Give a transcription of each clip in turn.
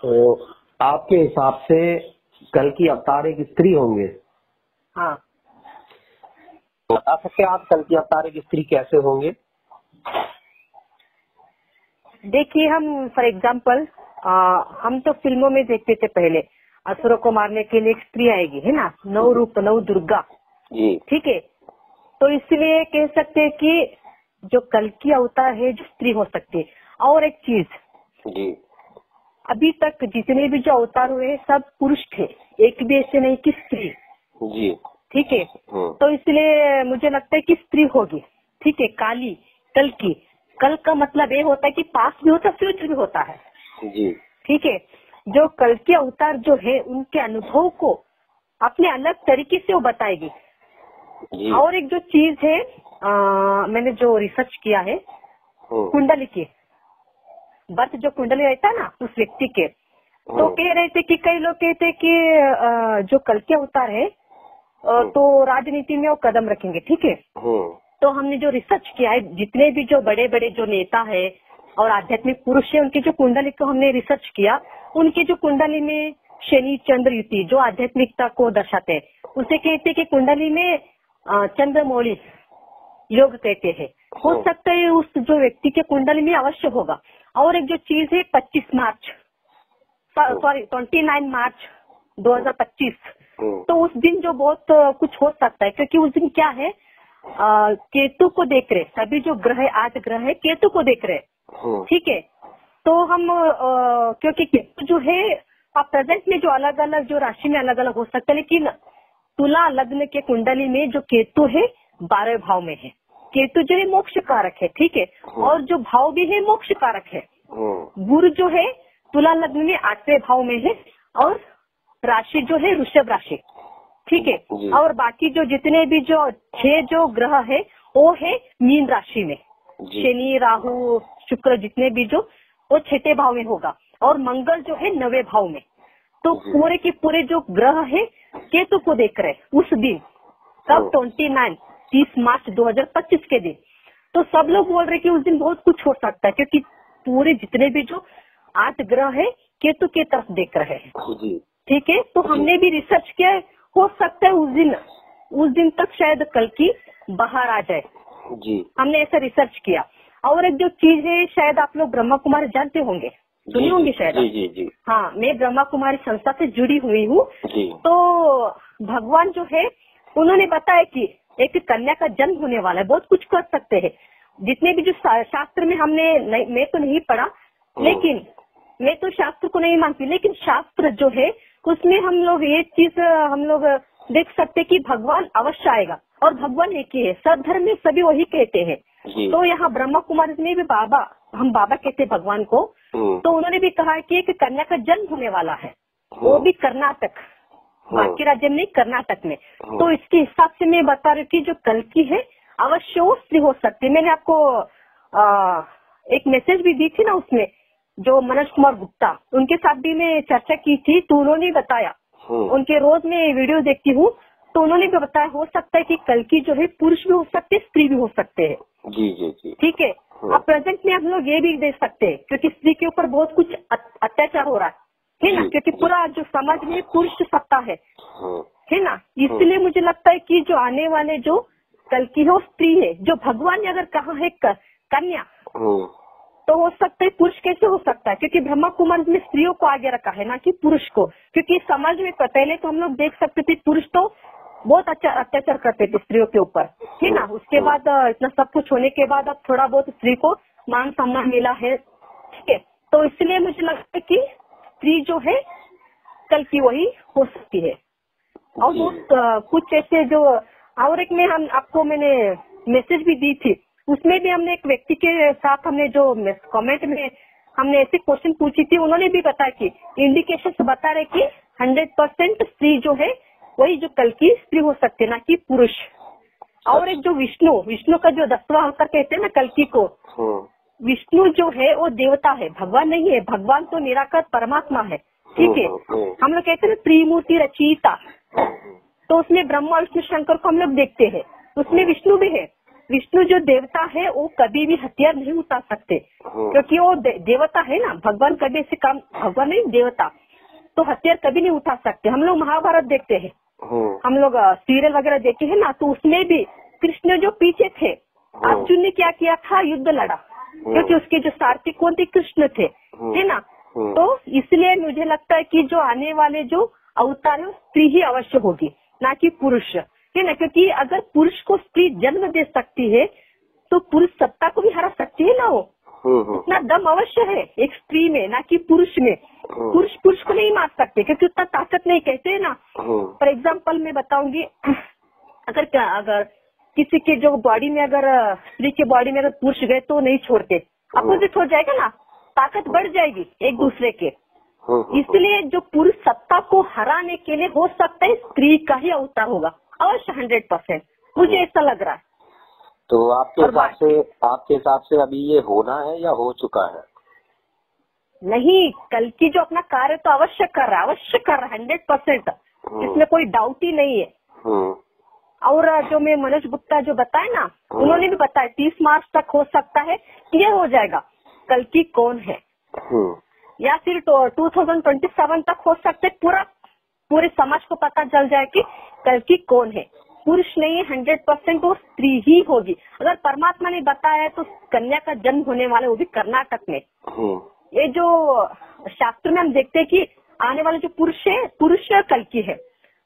तो आपके हिसाब से कल की अवतार एक स्त्री होंगे? हाँ। बता सकते हैं आप कल की अवतार एक स्त्री कैसे होंगे? देखिए, हम फॉर एग्जाम्पल हम तो फिल्मों में देखते थे पहले, असुरों को मारने के लिए एक स्त्री आएगी, है ना, नव रूप नव दुर्गा जी। ठीक है। तो इसलिए कह सकते हैं कि जो कल की अवतार है जो स्त्री हो सकती है। और एक चीज जी, अभी तक जितने भी जो अवतार हुए सब पुरुष थे, एक भी ऐसे नहीं कि स्त्री। जी, ठीक है। तो इसलिए मुझे लगता है कि स्त्री होगी। ठीक है। काली, कल की, कल का मतलब ये होता है कि पास भी होता है, फ्यूचर भी होता है। जी, ठीक है। जो कल के अवतार जो है उनके अनुभव को अपने अलग तरीके से वो बताएगी। जी। और एक जो चीज है, मैंने जो रिसर्च किया है कुंडली की, बर्थ जो कुंडली रहता है ना उस व्यक्ति के, तो कह रहे थे कि कई लोग कहते हैं कि जो कल के अवतार है तो राजनीति में वो कदम रखेंगे। ठीक है। तो हमने जो रिसर्च किया है, जितने भी जो बड़े बड़े जो नेता है और आध्यात्मिक पुरुष है उनकी जो कुंडली को हमने रिसर्च किया, उनकी जो कुंडली में शनि चंद्र युति जो आध्यात्मिकता को दर्शाते हैं, उसे कहते हैं कि कुंडली में चंद्रमौली योग कहते हैं। हो सकता है उस जो व्यक्ति के कुंडली में अवश्य होगा। और एक जो चीज है 25 मार्च, सॉरी 29 मार्च 2025, तो उस दिन जो बहुत कुछ हो सकता है, क्योंकि उस दिन क्या है, केतु को देख रहे, सभी जो ग्रह है, 8 ग्रह है, केतु को देख रहे। ठीक है। तो हम क्योंकि केतु जो है प्रेजेंट में जो अलग अलग जो राशि में अलग अलग हो सकता है, लेकिन तुला लग्न के कुंडली में जो केतु है 12वें भाव में है। केतु जो है मोक्ष कारक है। ठीक है। और जो भाव भी है मोक्ष कारक है। गुरु जो है तुला लग्न में 8वें भाव में है और राशि जो है वृषभ राशि। ठीक है। और बाकी जो जितने भी जो 6 जो ग्रह है वो है मीन राशि में, शनि राहु शुक्र जितने भी जो वो 6ठे भाव में होगा और मंगल जो है 9वें भाव में। तो पूरे के पूरे जो ग्रह है केतु को देख रहे उस दिन, कब 30 मार्च 2025 के दिन। तो सब लोग बोल रहे कि उस दिन बहुत कुछ हो सकता है, क्योंकि पूरे जितने भी जो 8 ग्रह है केतु के तरफ देख रहे हैं। ठीक है। तो हमने भी रिसर्च किया, हो सकता है उस दिन तक शायद कल की बाहर आ जाए। जी, हमने ऐसा रिसर्च किया। और एक जो चीज है, शायद आप लोग ब्रह्मा कुमारी जानते होंगे, सुनी होंगी शायद। जी। हाँ, मैं ब्रह्मा कुमारी संस्था से जुड़ी हुई हूँ। तो भगवान जो है उन्होंने बताया कि एक कन्या का जन्म होने वाला है, बहुत कुछ कर सकते हैं। जितने भी जो शास्त्र में हमने मैं तो नहीं पढ़ा, लेकिन मैं तो शास्त्र को नहीं मानती, लेकिन शास्त्र जो है उसमें हम लोग ये चीज हम लोग देख सकते कि भगवान अवश्य आएगा और भगवान एक ही है। सब धर्म में सभी वही कहते हैं। तो यहाँ ब्रह्मा कुमारी में भी हम बाबा कहते हैं भगवान को। तो उन्होंने भी कहा कि एक कन्या का जन्म होने वाला है, वो भी कर्नाटक, बाकी राज्य में, कर्नाटक में। तो इसके हिसाब से मैं बता रही हूँ कि जो कल की है अवश्य वो स्त्री हो सकती है। मैंने आपको एक मैसेज भी दी थी ना, उसमें जो मनोज कुमार गुप्ता, उनके साथ भी मैं चर्चा की थी, तो उन्होंने बताया, उनके रोज मैं वीडियो देखती हूँ, तो उन्होंने भी बताया हो सकता है कि कल की जो है पुरुष भी हो सकते हैं, स्त्री भी हो सकते हैं। जी। ठीक है। अब प्रेजेंट में हम लोग ये भी देख सकते हैं, क्योंकि स्त्री के ऊपर बहुत कुछ अत्याचार हो रहा है ना, क्योंकि पूरा जो समाज में पुरुष सत्ता है ना। इसलिए मुझे लगता है कि जो आने वाले जो कल की हो स्त्री है, जो भगवान ने अगर कहा है कन्या, तो हो सकता है पुरुष कैसे हो सकता है, क्योंकि ब्रह्मा कुमारी में स्त्रियों को आगे रखा है ना कि पुरुष को। क्योंकि समाज में पहले तो हम लोग देख सकते थे पुरुष तो बहुत अच्छा अत्याचार करते थे स्त्रियों के ऊपर, है ना। उसके बाद इतना सब कुछ होने के बाद अब थोड़ा बहुत स्त्री को मान सम्मान मिला है। ठीक है। तो इसलिए मुझे लगता है कि स्त्री जो है कल की वही हो सकती है। और बहुत कुछ ऐसे जो, और एक में हम आपको मैंने मैसेज भी दी थी, उसमें भी हमने एक व्यक्ति के साथ हमने जो कमेंट में हमने ऐसे क्वेश्चन पूछी थी, उन्होंने भी बताया कि इंडिकेशन बता रहे कि 100% स्त्री जो है वही जो कल की स्त्री हो सकती है, ना कि पुरुष। और एक जो विष्णु का जो 10वां अवतार कहते हैं ना कल की को, विष्णु जो है वो देवता है, भगवान नहीं है। भगवान तो निराकार परमात्मा है। ठीक है। हम लोग कहते हैं ना त्रिमूर्ति रचयिता, तो उसमें ब्रह्मा विष्णु शंकर को हम लोग देखते हैं, उसमें विष्णु भी है। विष्णु जो देवता है वो कभी भी हथियार नहीं उठा सकते, क्योंकि वो देवता है ना। भगवान कभी ऐसे काम, भगवान नहीं देवता, तो हथियार कभी नहीं उठा सकते। हम लोग महाभारत देखते हैं, हम लोग सीरियल वगैरह देखे हैं ना, तो उसमें भी कृष्ण जो पीछे थे, अर्जुन ने क्या किया था, युद्ध लड़ा, क्योंकि उसके जो सारथी कौन थे, कृष्ण थे, है ना। तो इसलिए मुझे लगता है कि जो आने वाले जो अवतार है स्त्री ही अवश्य होगी, ना कि पुरुष, है ना। क्योंकि अगर पुरुष को स्त्री जन्म दे सकती है तो पुरुष सत्ता को भी हरा सकती है ना। वो इतना दम अवश्य है एक स्त्री में, ना कि पुरुष में। पुरुष को नहीं मार सकते क्योंकि उतना ताकत नहीं, कहते है ना। फॉर एग्जाम्पल मैं बताऊंगी, अगर किसी के जो बॉडी में, अगर स्त्री के बॉडी में अगर पुरुष गए तो नहीं छोड़ते, अपोजिट हो जाएगा ना, ताकत बढ़ जाएगी एक दूसरे के। इसलिए जो पुरुष सत्ता को हराने के लिए हो सकता है स्त्री का ही अवतार होगा अवश्य, 100%। मुझे ऐसा लग रहा है। तो आपके हिसाब से अभी ये होना है या हो चुका है? नहीं, कल की जो अपना कार्य तो अवश्य कर रहा है, 100%, इसमें कोई डाउट ही नहीं है। और जो मैं मनोज गुप्ता जो बताए ना, उन्होंने भी बताया 30 मार्च तक हो सकता है क्लियर हो जाएगा कल की कौन है, या फिर 2027 तक हो सकता है पूरे समाज को पता चल जाए कि कल की कौन है। पुरुष नहीं है 100%, वो स्त्री ही होगी। अगर परमात्मा ने बताया तो कन्या का जन्म होने वाला, वो भी कर्नाटक में। ये जो शास्त्र में हम देखते हैं कि आने वाले जो पुरुष कल की है,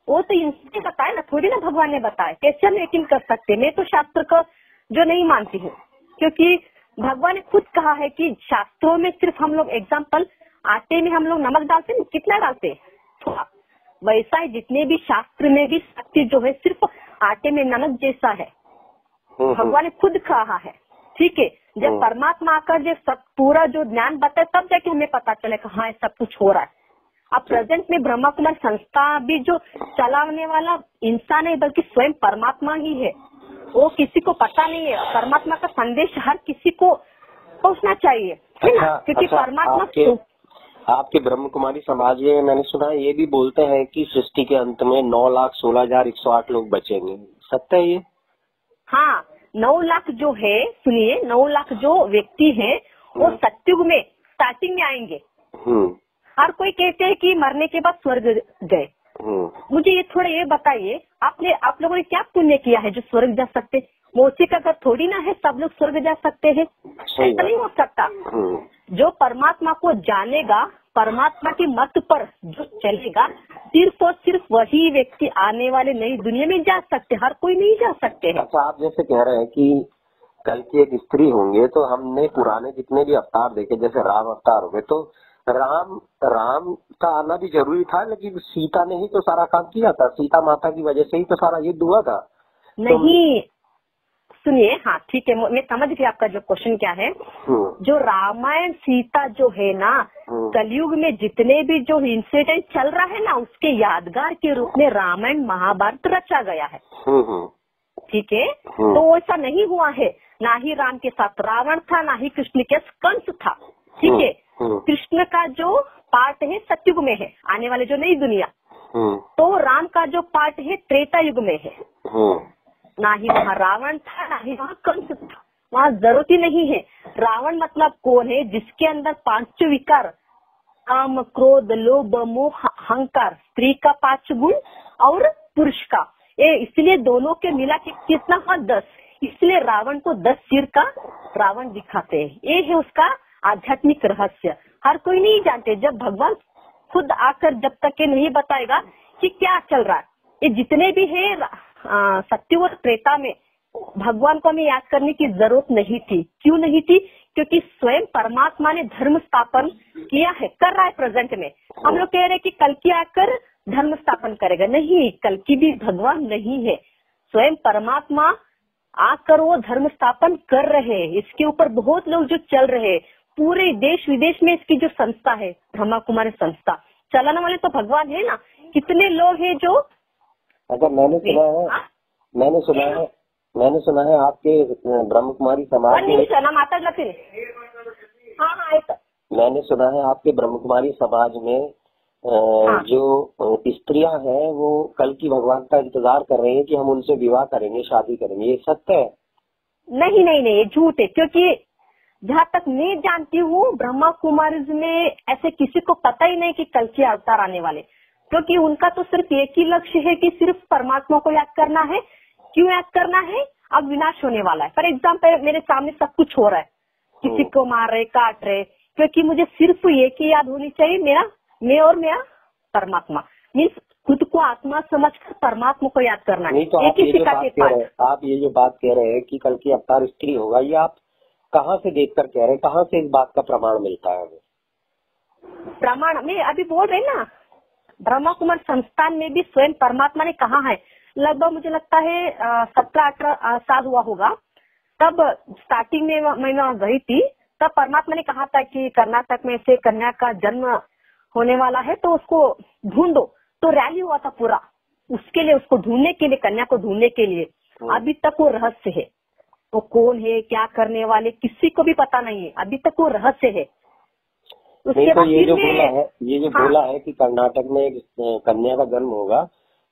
वो तो इनसे बताया ना, थोड़ी ना भगवान ने बताया। कैसे हम यकीन कर सकते? मैं तो शास्त्र को जो नहीं मानती हूँ, क्योंकि भगवान ने खुद कहा है कि शास्त्रों में सिर्फ हम लोग, एग्जाम्पल आटे में हम लोग नमक डालते हैं, कितना डालते हैं, थोड़ा, वैसा ही जितने भी शास्त्र में भी सत्य जो है सिर्फ आटे में नमक जैसा है। भगवान ने खुद कहा है, ठीक है। जब परमात्मा आकर जब सब पूरा जो ज्ञान बताए तब जाके हमें पता चले कि हाँ सब कुछ हो रहा है। अब प्रेजेंट में ब्रह्मा कुमार संस्था भी जो चलाने वाला इंसान है, बल्कि स्वयं परमात्मा ही है। वो किसी को पता नहीं है। परमात्मा का संदेश हर किसी को पहुंचना चाहिए, है ना, क्योंकि परमात्मा आपके ब्रह्म कुमारी समाज में मैंने सुना है ये भी बोलते हैं कि सृष्टि के अंत में 9,16,108 लोग बचेंगे, सत्य है ये? हाँ, 9 लाख जो है, सुनिए, 9 लाख जो व्यक्ति हैं वो सत्युग में स्टार्टिंग में आएंगे। हर कोई कहते हैं कि मरने के बाद स्वर्ग गए। मुझे ये थोड़ा ये बताइए, आप लोगों ने क्या पुण्य किया है जो स्वर्ग जा सकते? मोची का घर थोड़ी ना है सब लोग स्वर्ग जा सकते हैं, ऐसा नहीं हो सकता। जो परमात्मा को जानेगा, परमात्मा की मत पर जो चलेगा, सिर्फ और सिर्फ वही व्यक्ति आने वाले नई दुनिया में जा सकते, हर कोई नहीं जा सकते हैं। अच्छा, आप जैसे कह रहे हैं कि कल की एक स्त्री होंगे, तो हमने पुराने जितने भी अवतार देखे, जैसे राम अवतार हो गए, तो राम का आना भी जरूरी था, लेकिन सीता ने ही तो सारा काम किया था। सीता माता की वजह से ही तो सारा युद्ध हुआ था। नहीं, सुनिए, हाँ ठीक है, मैं समझ गई आपका जो क्वेश्चन क्या है। जो रामायण सीता जो है ना, कलयुग में जितने भी जो इंसिडेंट चल रहा है ना, उसके यादगार के रूप में रामायण महाभारत रचा गया है, ठीक है। तो ऐसा नहीं हुआ है, ना ही राम के साथ रावण था, ना ही कृष्ण के कंस था, ठीक है। कृष्ण का जो पार्ट है सतयुग में है, आने वाले जो नई दुनिया, तो राम का जो पार्ट है त्रेता युग में है। ना ही वहाँ रावण था, ना ही वहाँ कंस था, वहाँ जरूरत ही नहीं है। रावण मतलब कौन है? जिसके अंदर 5 विकार, काम, क्रोध, लोभ, मोह, अहंकार, स्त्री का 5 गुण और पुरुष का, ये इसलिए दोनों के मिला के कितना हुआ 10, इसलिए रावण को 10 सिर का रावण दिखाते हैं। ये है उसका आध्यात्मिक रहस्य, हर कोई नहीं जानते। जब भगवान खुद आकर जब तक ये नहीं बताएगा कि क्या चल रहा है, ये जितने भी है सत्य और त्रेता में, भगवान को हमें याद करने की जरूरत नहीं थी। क्यों नहीं थी? क्योंकि स्वयं परमात्मा ने धर्म स्थापन किया है, कर रहा है प्रेजेंट में। हम लोग कह रहे हैं कि कल की आकर धर्म स्थापन करेगा, नहीं, कल की भी भगवान नहीं है, स्वयं परमात्मा आकर वो धर्म स्थापन कर रहे हैं। इसके ऊपर बहुत लोग जो चल रहे हैं, पूरे देश विदेश में इसकी जो संस्था है ब्रह्मा कुमारी संस्था, चलाने वाले तो भगवान है ना। कितने लोग हैं जो, अगर मैंने सुना है आपके ब्रह्म कुमारी समाज में, मैंने सुना है आपके ब्रह्म कुमारी समाज में जो स्त्रियां हैं वो कल की भगवान का इंतजार कर रही हैं कि हम उनसे विवाह करेंगे, शादी करेंगे, ये सत्य है? नहीं नहीं नहीं, ये झूठ है, क्योंकि जहाँ तक मैं जानती हूँ ब्रह्मा कुमारीज में ऐसे किसी को पता ही नहीं कि कल के अवतार आने वाले, क्योंकि उनका तो सिर्फ एक ही लक्ष्य है कि सिर्फ परमात्मा को याद करना है। क्यों याद करना है? अब विनाश होने वाला है। फॉर एग्जाम्पल मेरे सामने सब कुछ हो रहा है, किसी को मार रहे, काट रहे, क्योंकि मुझे सिर्फ एक ही याद होनी चाहिए, मैं और मेरा परमात्मा। मीन्स खुद को आत्मा समझकर परमात्मा को याद करना है। तो आप ये जो बात कह रहे हैं कि कल की अवतार स्त्री होगा, ये आप कहाँ से देखकर कह रहे हैं? कहाँ से इस बात का प्रमाण मिलता है? प्रमाण में अभी बोल रहे ना, ब्रह्मा कुमार संस्थान में भी स्वयं परमात्मा ने कहा है। लगभग मुझे लगता है 17-18 साल हुआ होगा, तब स्टार्टिंग में मैं गई थी, तब परमात्मा ने कहा था कि कर्नाटक में से कन्या का जन्म होने वाला है, तो उसको ढूंढो। तो रैली हुआ था पूरा उसके लिए, उसको ढूंढने के लिए, कन्या को ढूंढने के लिए। अभी तक वो रहस्य है, वो कौन है, क्या करने वाले, किसी को भी पता नहीं है, अभी तक वो रहस्य है। उसके बाद ये जो बोला है कि कर्नाटक में एक कन्या का जन्म होगा,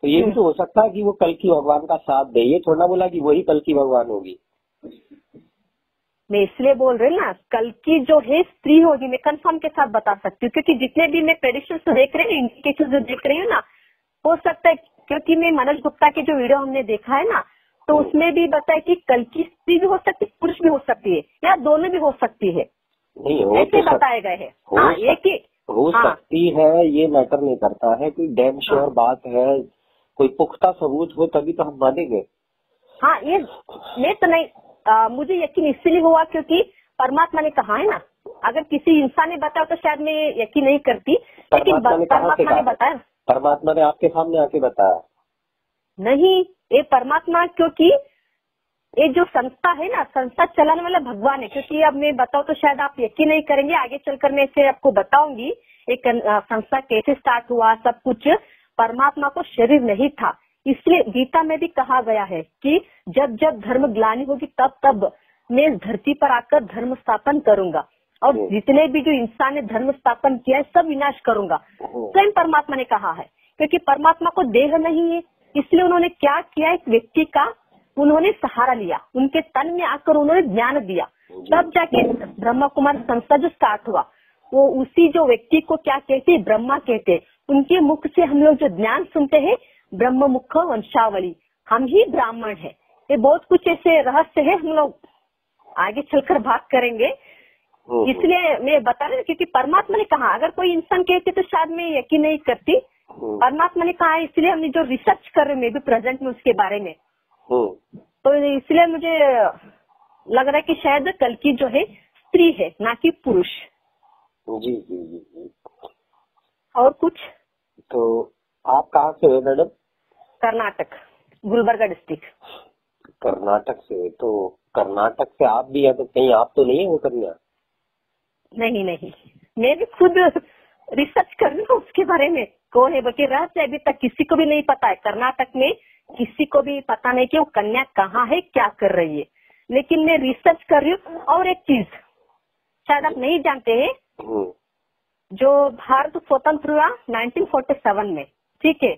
तो ये भी तो हो सकता है कि वो कल की भगवान का साथ दे। ये थोड़ा बोला कि वही कल की भगवान होगी। मैं इसलिए बोल रही ना, कल की जो है स्त्री होगी, मैं कंफर्म के साथ बता सकती हूँ, क्योंकि जितने भी मैं प्रेडिक्शन देख रही हूँ, इंडिकेशन जो देख रही हूँ ना, हो सकता है, क्योंकि मैं मनोज गुप्ता के जो वीडियो हमने देखा है ना, तो उसमें भी बताया कि कल की स्त्री भी हो सकती है, पुरुष भी हो सकती है, या दोनों भी हो सकती है, ऐसे बताए गए हैं। हो सकती है, ये मैटर नहीं करता है, कोई डैम श्योर बात है, कोई पुख्ता सबूत हो तभी तो हम मानेंगे। हाँ, ये मैं तो नहीं, मुझे यकीन इसलिए हुआ क्योंकि परमात्मा ने कहा है ना। अगर किसी इंसान ने बताया तो शायद मैं यकीन नहीं करती, लेकिन परमात्मा ने बताया। परमात्मा ने आपके सामने आके बताया? नहीं, ये परमात्मा, क्योंकि ये जो संस्था है ना, संस्था चलाने वाला भगवान है। क्योंकि अब मैं बताऊँ तो शायद आप यकीन नहीं करेंगे, आगे चलकर मैं इसे आपको बताऊंगी एक संस्था कैसे स्टार्ट हुआ, सब कुछ। परमात्मा को शरीर नहीं था, इसलिए गीता में भी कहा गया है कि जब जब धर्म ग्लानि होगी तब तब मैं इस धरती पर आकर धर्म स्थापन करूंगा, और जितने भी जो इंसान ने धर्म स्थापन किया है सब विनाश करूंगा। स्वयं परमात्मा ने कहा है, क्योंकि परमात्मा को देह नहीं है, इसलिए उन्होंने क्या किया, एक व्यक्ति का उन्होंने सहारा लिया, उनके तन में आकर उन्होंने ज्ञान दिया, तब जाके ब्रह्मा कुमार संस्था जो स्टार्ट हुआ। वो उसी जो व्यक्ति को क्या कहते, ब्रह्मा कहते। उनके मुख से हम लोग जो ज्ञान सुनते हैं, ब्रह्म मुख वंशावली, हम ही ब्राह्मण है। ये बहुत कुछ ऐसे रहस्य है, हम लोग आगे चलकर बात करेंगे। इसलिए मैं बता रही हूँ, क्योंकि परमात्मा ने कहा, अगर कोई इंसान कहते तो शायद मैं यकीन नहीं करती। परमात्मा ने कहा, इसलिए हमने जो रिसर्च कर रहे, मैं भी प्रेजेंट में उसके बारे में, तो इसलिए मुझे लग रहा है कि शायद कल की जो है स्त्री है, ना कि पुरुष। जी जी जी। और कुछ? तो आप कहाँ से हो मैडम? कर्नाटक, गुलबर्गा डिस्ट्रिक्ट। कर्नाटक से? तो कर्नाटक से आप भी है, तो कहीं आप तो नहीं है वो कन्या? नहीं नहीं, मैं भी खुद रिसर्च कर रही हूँ उसके बारे में, कौन है, बल्कि रहस्य अभी तक किसी को भी नहीं पता है। कर्नाटक में किसी को भी पता नहीं कि वो कन्या कहाँ है, क्या कर रही है, लेकिन मैं रिसर्च कर रही हूँ। और एक चीज शायद आप नहीं जानते हैं, जो भारत स्वतंत्र हुआ 1947 में, ठीक है,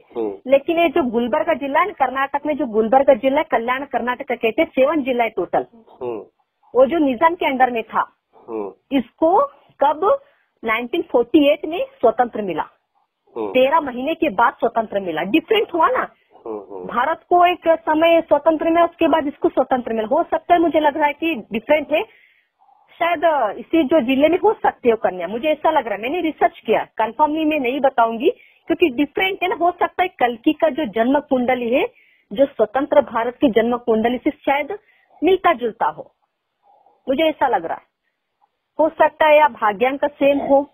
लेकिन ये जो गुलबर्गा जिला है कर्नाटक में, जो गुलबर्गा जिला है, कल्याण कर्नाटक का कहते हैं, 7 जिला है टोटल, वो जो निजाम के अंडर में था। इसको कब 1948 में स्वतंत्र मिला, 13 महीने के बाद स्वतंत्र मिला। डिफरेंट हुआ ना, भारत को एक समय स्वतंत्र मिला, उसके बाद इसको स्वतंत्र मिला। हो सकता है, मुझे लग रहा है कि डिफरेंट है, शायद इसी जो जिले में हो सकती है कन्या, मुझे ऐसा लग रहा है। मैंने रिसर्च किया, कंफर्मली मैं नहीं बताऊंगी क्योंकि डिफरेंट है ना। हो सकता है कल्कि का जो जन्म कुंडली है, जो स्वतंत्र भारत की जन्म कुंडली से शायद मिलता जुलता हो, मुझे ऐसा लग रहा है। हो सकता है या भाग्यांक का सेम हो,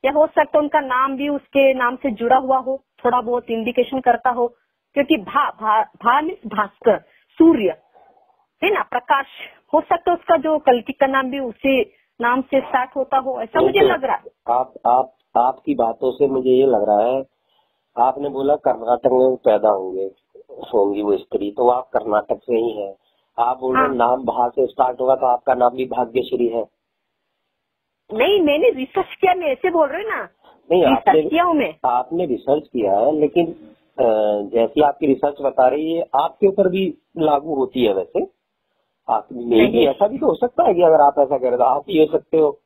या हो सकता है उनका नाम भी उसके नाम से जुड़ा हुआ हो, थोड़ा बहुत इंडिकेशन करता हो, क्योंकि भा मीन्स भास्कर, सूर्य है ना, प्रकाश। हो सकता है उसका जो कल्कि का नाम भी उसी नाम से स्टार्ट होता हो, ऐसा मुझे लग रहा है। आपकी बातों से मुझे ये लग रहा है, आपने बोला कर्नाटक में पैदा होंगी वो स्त्री, तो आप कर्नाटक से ही हैं। आप बोल रहे नाम भा से स्टार्ट होगा, तो आपका नाम भी भाग्यश्री है? नहीं, मैंने रिसर्च किया, मैं ऐसे बोल रही हूँ ना। नहीं, आपने रिसर्च किया है, लेकिन जैसी आपकी रिसर्च बता रही है, आपके ऊपर भी लागू होती है वैसे। आप नहीं, ऐसा भी तो हो सकता है कि अगर आप ऐसा करें तो आप ही हो सकते हो।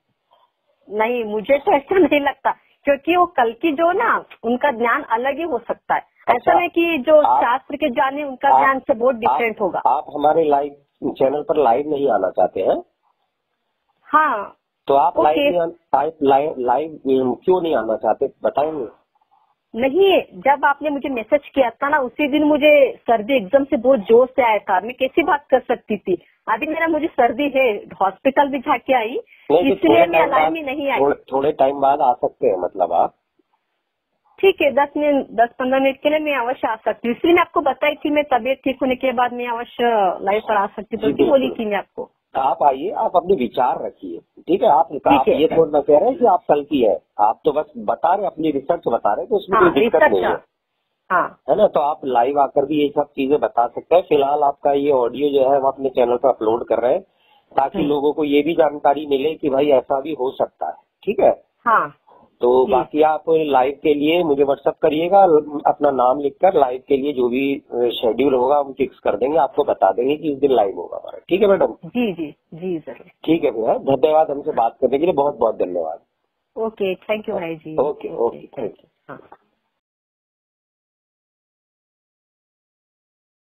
नहीं, मुझे तो ऐसा नहीं लगता, क्योंकि वो कल की जो ना उनका ज्ञान अलग ही हो सकता है। ऐसा नहीं कि जो शास्त्र के जाने उनका ज्ञान से बहुत डिफरेंट होगा। आप हमारे लाइव चैनल पर लाइव नहीं आना चाहते हैं? हाँ, तो आप लाइव क्यों नहीं आना चाहते, बताएंगे? नहीं, जब आपने मुझे मैसेज किया था ना, उसी दिन मुझे सर्दी एकदम से बहुत जोर से आया था। मैं कैसी बात कर सकती थी? अभी मुझे सर्दी है, हॉस्पिटल भी जाके आई, इसलिए मैं लाइव में नहीं आई। थोड़े टाइम बाद आ सकते हैं, मतलब आप? ठीक है, 10-15 मिनट के लिए मैं अवश्य आ सकती हूँ। इसलिए मैं आपको बताई थी, मैं तबीयत ठीक होने के बाद मैं अवश्य लाइव पर आ सकती हूँ, तो बोली थी मैं आपको। आप आइए, आप अपने विचार रखिए, ठीक है? आप ये थोड़ा ना कह रहे हैं कि आप कल की है, आप तो बस बता रहे, अपनी रिसर्च बता रहे, तो उसमें कोई दिक्कत नहीं है, है ना? तो आप लाइव आकर भी ये सब चीजें बता सकते हैं। फिलहाल आपका ये ऑडियो जो है हम अपने चैनल पर अपलोड कर रहे हैं, ताकि लोगों को ये भी जानकारी मिले कि भाई ऐसा भी हो सकता है, ठीक है? हाँ। तो बाकी आप लाइव के लिए मुझे व्हाट्सएप करिएगा, अपना नाम लिखकर लाइव के लिए जो भी शेड्यूल होगा हम फिक्स कर देंगे, आपको बता देंगे कि इस दिन लाइव होगा हमारा, ठीक है मैडम? जी जी जी जरूर। ठीक है भैया, धन्यवाद हमसे बात करने के लिए, बहुत बहुत धन्यवाद। ओके, थैंक यू भाई जी। Okay okay, thank you.